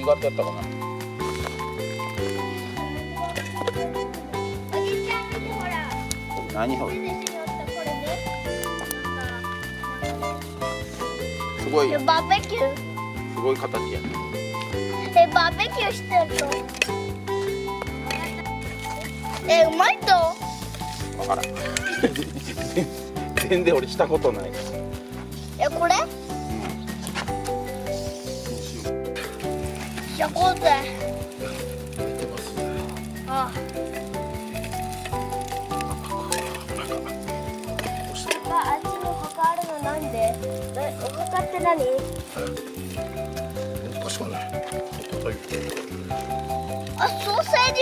苦手やったかな。おじちゃん見てほら。何ほれ。これね。すごい。バーベキュー。すごい形やね。バーベキューしてると。うまいと。わからん。全然俺したことない。これ。じゃこうぜ。あ。あっちの他あるのなんで？他って何？難しくない。あ、ソーセージ。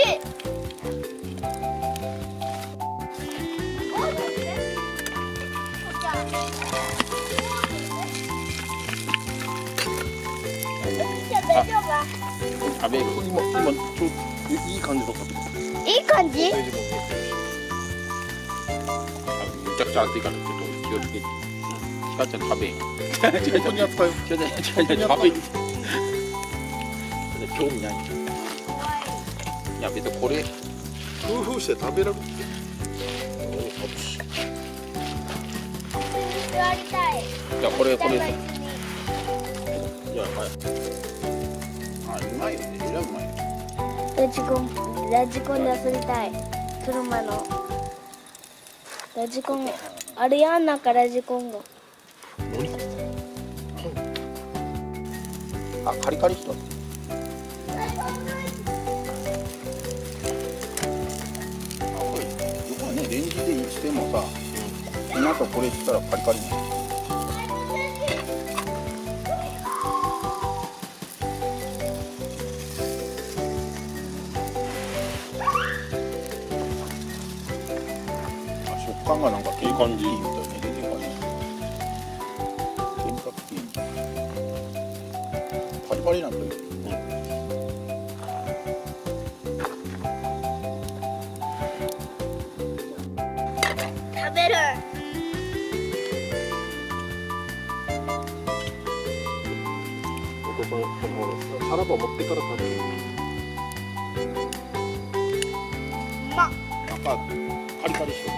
大丈夫？食べる。今ちょっといい感じだった。いい感じ？めちゃくちゃ熱いからちょっと気をつけて。ひかちゃん食べん。本当に扱い。違う食べる。興味ない。いや別にこれ工夫して食べられる。座りたい。いやこれ。いやはい。あうまいよね。えらいうまいよ。ラジコンで遊びたい。車のラジコンあれやんなんかラジコンが。あカリカリしとる。レンジでしてもさ、この後これしたらカリカリになる。食感がなんかいい感じみたいね。出てる感じ。ケンタッキーパリパリなんだよ。食べる。お父さん、サラダ持ってから食べる。ま。中カリカリしとる。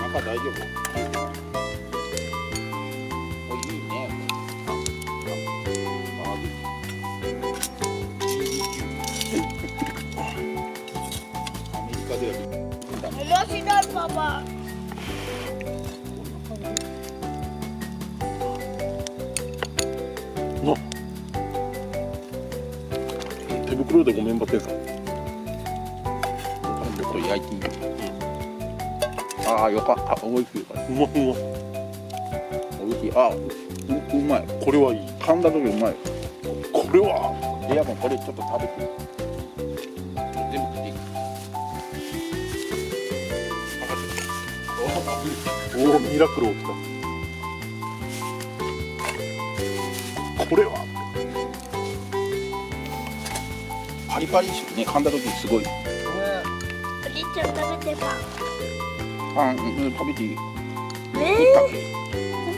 中大丈夫？おいいね。アメリカでは面白いパパ。手袋でごめんばってんさ。これ焼いていい？ああよかった。美味しい。うまい。美味しい。あうまい。これはいい。噛んだ時うまい。これは。いやもうこれちょっと食べて。全部食っていい？おおミラクル起きた。これは。パリパリしてね、噛んだ時すごい。おじいちゃん食べてパン。パン、食べていい？食ったっけ？食